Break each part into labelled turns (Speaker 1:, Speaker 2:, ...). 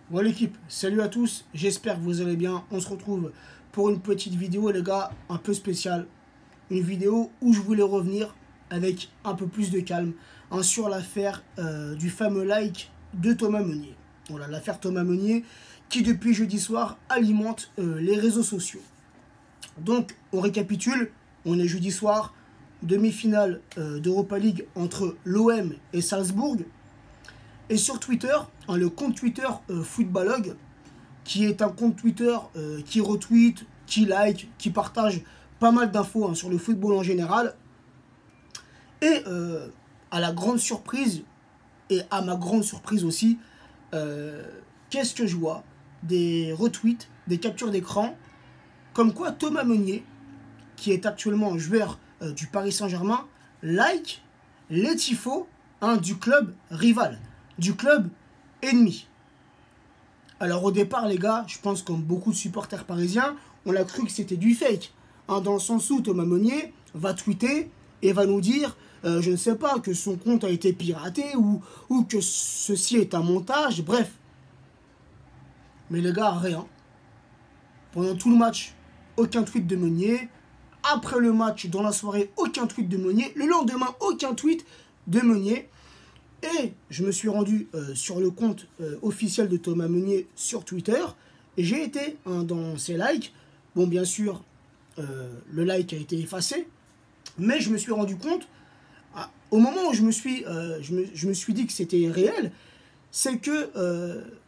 Speaker 1: Bon l'équipe, salut à tous, j'espère que vous allez bien. On se retrouve pour une petite vidéo les gars, un peu spéciale. Une vidéo où je voulais revenir avec un peu plus de calme sur l'affaire du fameux like de Thomas Meunier. Voilà, l'affaire Thomas Meunier qui depuis jeudi soir alimente les réseaux sociaux. Donc on récapitule, on est jeudi soir, demi-finale d'Europa League entre l'OM et Salzbourg. Et sur Twitter, le compte Twitter Footballogue, qui est un compte Twitter qui retweet, qui like, qui partage pas mal d'infos sur le football en général. Et à la grande surprise, et à ma grande surprise aussi, qu'est-ce que je vois? Des retweets, des captures d'écran, comme quoi Thomas Meunier, qui est actuellement joueur du Paris Saint-Germain, like les tifos du club rival, du club ennemi. Alors au départ les gars, je pense comme beaucoup de supporters parisiens, on a cru que c'était du fake. Dans le sens où Thomas Meunier va tweeter et va nous dire, je ne sais pas, que son compte a été piraté ou que ceci est un montage, bref. Mais les gars, rien. Pendant tout le match, aucun tweet de Meunier. Après le match, dans la soirée, aucun tweet de Meunier. Le lendemain, aucun tweet de Meunier. Et je me suis rendu sur le compte officiel de Thomas Meunier sur Twitter. Et j'ai été dans ses likes. Bon, bien sûr, le like a été effacé. Mais je me suis rendu compte, au moment où je me suis dit que c'était réel, c'est que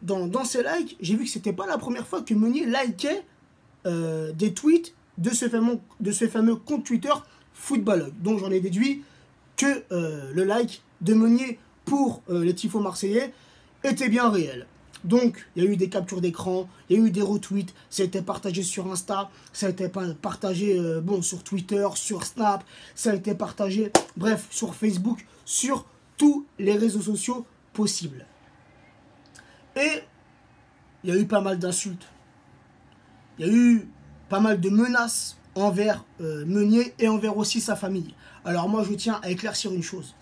Speaker 1: dans ses likes, j'ai vu que c'était pas la première fois que Meunier likait des tweets de ce fameux compte Twitter Footballogue. Donc j'en ai déduit que le like de Meunier pour les tifos marseillais était bien réel. Donc, il y a eu des captures d'écran, il y a eu des retweets, ça a été partagé sur Insta, ça a été partagé sur Twitter, sur Snap, ça a été partagé, bref, sur Facebook, sur tous les réseaux sociaux possibles. Et il y a eu pas mal d'insultes, il y a eu pas mal de menaces envers Meunier et envers aussi sa famille. Alors moi, je tiens à éclaircir une chose.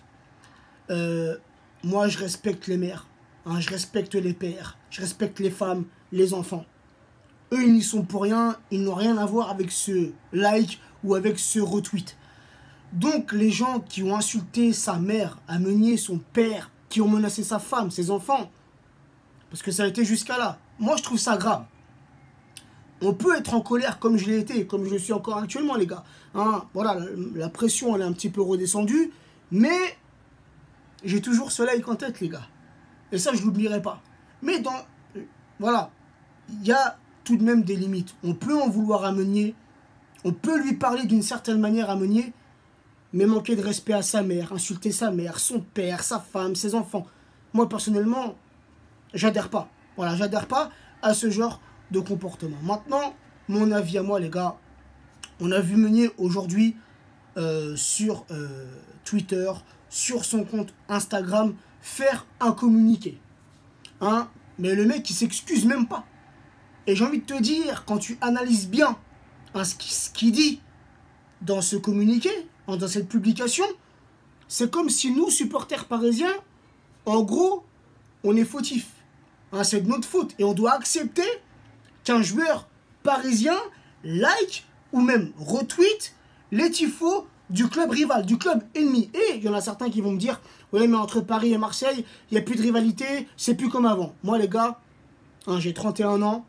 Speaker 1: Moi, je respecte les mères, je respecte les pères, je respecte les femmes, les enfants. Eux, ils n'y sont pour rien, ils n'ont rien à voir avec ce like ou avec ce retweet. Donc, les gens qui ont insulté sa mère, à Meunier, son père, qui ont menacé sa femme, ses enfants, parce que ça a été jusqu'à là, moi, je trouve ça grave. On peut être en colère comme je l'ai été, comme je le suis encore actuellement, les gars. Voilà, la pression, elle est un petit peu redescendue, mais j'ai toujours ce like en tête, les gars. Et ça, je ne l'oublierai pas. Mais voilà, il y a tout de même des limites. On peut en vouloir à Meunier. On peut lui parler d'une certaine manière à Meunier. Mais manquer de respect à sa mère, insulter sa mère, son père, sa femme, ses enfants. Moi, personnellement, j'adhère pas. Voilà, j'adhère pas à ce genre de comportement. Maintenant, mon avis à moi, les gars. On a vu Meunier aujourd'hui sur Twitter, sur son compte Instagram, faire un communiqué. Mais le mec, il s'excuse même pas. Et j'ai envie de te dire, quand tu analyses bien ce qu'il dit dans ce communiqué, dans cette publication, c'est comme si nous, supporters parisiens, en gros, on est fautifs. C'est de notre faute. Et on doit accepter qu'un joueur parisien like ou même retweet les tifos du club rival, du club ennemi. Et il y en a certains qui vont me dire, oui, mais entre Paris et Marseille, il n'y a plus de rivalité, c'est plus comme avant. Moi, les gars, j'ai 31 ans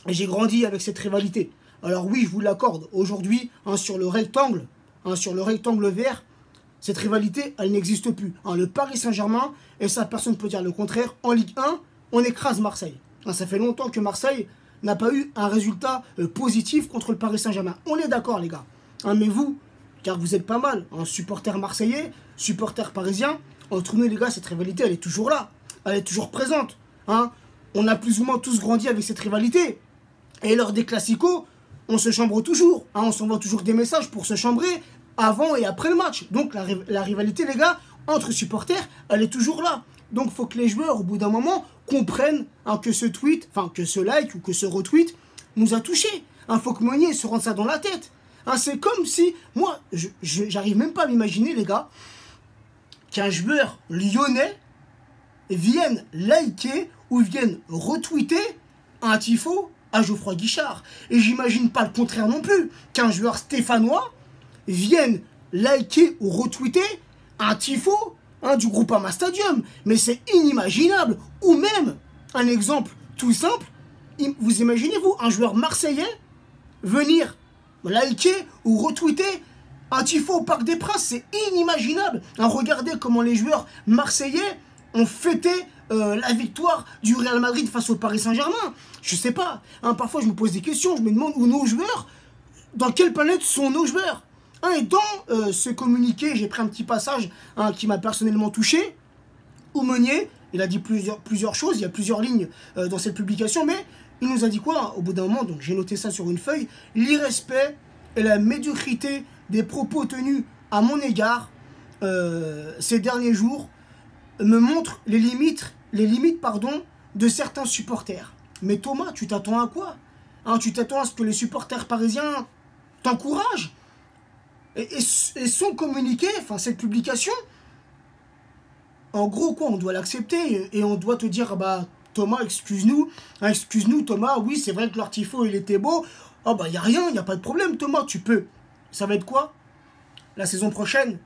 Speaker 1: et j'ai grandi avec cette rivalité. Alors oui, je vous l'accorde, aujourd'hui, sur le rectangle vert, cette rivalité, elle n'existe plus. Le Paris Saint-Germain, et ça, personne ne peut dire le contraire, en Ligue 1, on écrase Marseille. Ça fait longtemps que Marseille n'a pas eu un résultat positif contre le Paris Saint-Germain. On est d'accord, les gars. Mais vous, car vous êtes pas mal, supporters marseillais, supporters parisiens, entre nous, les gars, cette rivalité, elle est toujours là. Elle est toujours présente. On a plus ou moins tous grandi avec cette rivalité. Et lors des classicos, on se chambre toujours. On s'envoie toujours des messages pour se chambrer avant et après le match. Donc la rivalité, les gars, entre supporters, elle est toujours là. Donc il faut que les joueurs, au bout d'un moment, comprennent que ce tweet, que ce like ou que ce retweet nous a touchés. Il faut que Meunier se rende ça dans la tête. C'est comme si, moi, j'arrive même pas à m'imaginer, les gars, qu'un joueur lyonnais vienne liker ou viennent retweeter un tifo à Geoffroy Guichard. Et j'imagine pas le contraire non plus, qu'un joueur stéphanois vienne liker ou retweeter un tifo du Groupama Stadium. Mais c'est inimaginable. Ou même, un exemple tout simple, vous imaginez-vous un joueur marseillais venir liker ou retweeter un tifo au Parc des Princes? C'est inimaginable. Regardez comment les joueurs marseillais ont fêté la victoire du Real Madrid face au Paris Saint-Germain. Je sais pas. Parfois, je me pose des questions. Je me demande où nos joueurs, dans quelle planète sont nos joueurs. Et dans ce communiqué, j'ai pris un petit passage qui m'a personnellement touché. Où Meunier, il a dit plusieurs choses. Il y a plusieurs lignes dans cette publication. Mais il nous a dit quoi au bout d'un moment? Donc, j'ai noté ça sur une feuille. L'irrespect et la médiocrité des propos tenus à mon égard ces derniers jours me montrent les limites de certains supporters. Mais Thomas, tu t'attends à quoi? Tu t'attends à ce que les supporters parisiens t'encouragent et son communiqué, enfin cette publication, en gros quoi, on doit l'accepter et on doit te dire, bah Thomas, excuse-nous Thomas, oui c'est vrai que leur tifo il était beau, y a rien, y a pas de problème Thomas, tu peux. Ça va être quoi la saison prochaine?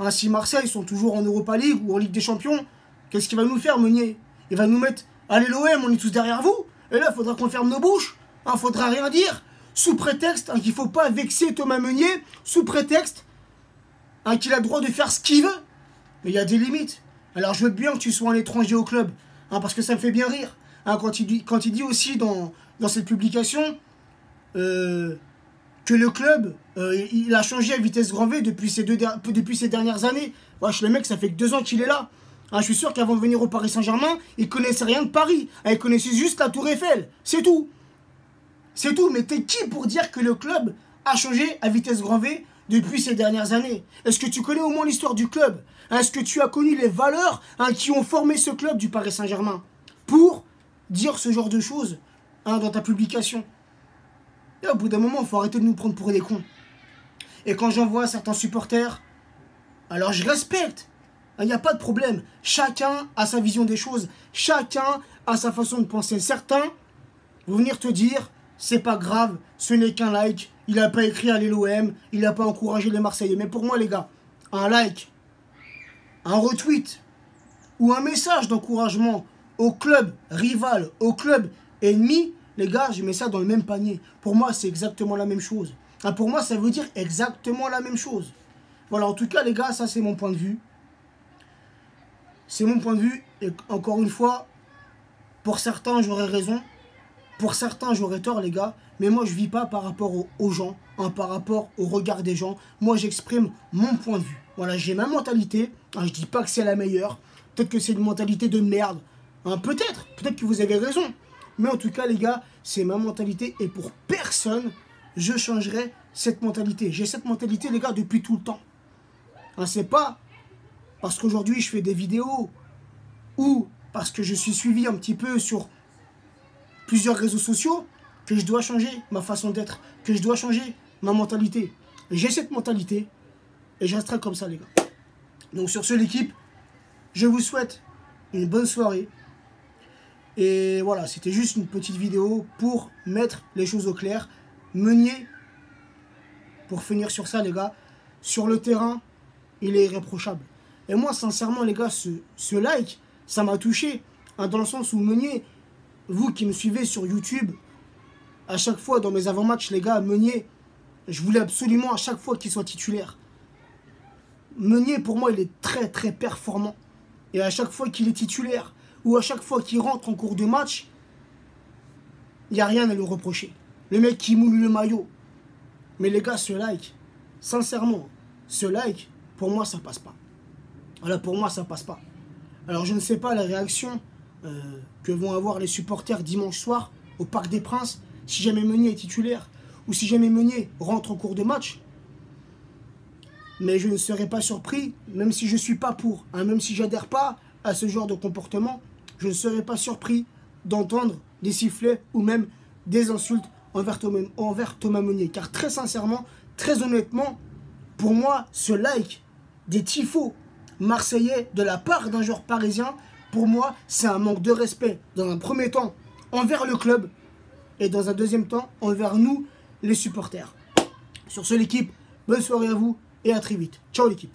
Speaker 1: Si Marseille sont toujours en Europa League ou en Ligue des Champions, qu'est-ce qu'il va nous faire, Meunier? Il va nous mettre, allez l'OM, on est tous derrière vous. Et là, il faudra qu'on ferme nos bouches. Faudra rien dire. Sous prétexte qu'il ne faut pas vexer Thomas Meunier. Sous prétexte qu'il a le droit de faire ce qu'il veut. Mais il y a des limites. Alors je veux bien que tu sois un étranger au club. Parce que ça me fait bien rire. Quand il dit aussi dans cette publication que le club, il a changé à vitesse grand V depuis ces dernières années. Wesh, le mec, ça fait que 2 ans qu'il est là. Je suis sûr qu'avant de venir au Paris Saint-Germain, il connaissait rien de Paris. Il connaissait juste la Tour Eiffel. C'est tout. C'est tout. Mais t'es qui pour dire que le club a changé à vitesse grand V depuis ces dernières années? Est-ce que tu connais au moins l'histoire du club? Est-ce que tu as connu les valeurs qui ont formé ce club du Paris Saint-Germain pour dire ce genre de choses dans ta publication? Et au bout d'un moment, il faut arrêter de nous prendre pour des cons. Et quand j'en vois certains supporters, alors je respecte. Il n'y a pas de problème. Chacun a sa vision des choses. Chacun a sa façon de penser. Certains vont venir te dire, c'est pas grave, ce n'est qu'un like. Il n'a pas écrit allez l'OM, il n'a pas encouragé les Marseillais. Mais pour moi, les gars, un like, un retweet ou un message d'encouragement au club rival, au club ennemi, les gars, je mets ça dans le même panier. Pour moi, c'est exactement la même chose. Pour moi, ça veut dire exactement la même chose. Voilà, en tout cas, les gars, ça, c'est mon point de vue. C'est mon point de vue. Et encore une fois, pour certains, j'aurais raison. Pour certains, j'aurais tort, les gars. Mais moi, je vis pas par rapport aux gens, par rapport au regard des gens. Moi, j'exprime mon point de vue. Voilà, j'ai ma mentalité. Je dis pas que c'est la meilleure. Peut-être que c'est une mentalité de merde. Peut-être que vous avez raison. Mais en tout cas, les gars, c'est ma mentalité. Et pour personne, je changerai cette mentalité. J'ai cette mentalité, les gars, depuis tout le temps. C'est pas parce qu'aujourd'hui, je fais des vidéos ou parce que je suis suivi un petit peu sur plusieurs réseaux sociaux que je dois changer ma façon d'être, que je dois changer ma mentalité. J'ai cette mentalité et je resterai comme ça, les gars. Donc, sur ce, l'équipe, je vous souhaite une bonne soirée. Et voilà, c'était juste une petite vidéo pour mettre les choses au clair. Meunier, pour finir sur ça, les gars, sur le terrain, il est irréprochable. Et moi, sincèrement, les gars, ce like, ça m'a touché. Dans le sens où Meunier, vous qui me suivez sur YouTube, à chaque fois dans mes avant-matchs, les gars, Meunier, je voulais absolument à chaque fois qu'il soit titulaire. Meunier, pour moi, il est très très performant. Et à chaque fois qu'il est titulaire, ou à chaque fois qu'il rentre en cours de match, il n'y a rien à lui reprocher. Le mec qui moule le maillot. Mais les gars, ce like, sincèrement, ce like, pour moi, ça passe pas. Voilà, pour moi, ça passe pas. Alors, je ne sais pas la réaction que vont avoir les supporters dimanche soir au Parc des Princes, si jamais Meunier est titulaire, ou si jamais Meunier rentre en cours de match. Mais je ne serais pas surpris, même si je ne suis pas pour, même si j'adhère pas à ce genre de comportement, je ne serais pas surpris d'entendre des sifflets ou même des insultes envers Thomas Meunier. Car très sincèrement, très honnêtement, pour moi, ce like des tifos marseillais de la part d'un joueur parisien, Pour moi, c'est un manque de respect, dans un premier temps, envers le club, et dans un deuxième temps, envers nous, les supporters. Sur ce, l'équipe, bonne soirée à vous, et à très vite. Ciao l'équipe.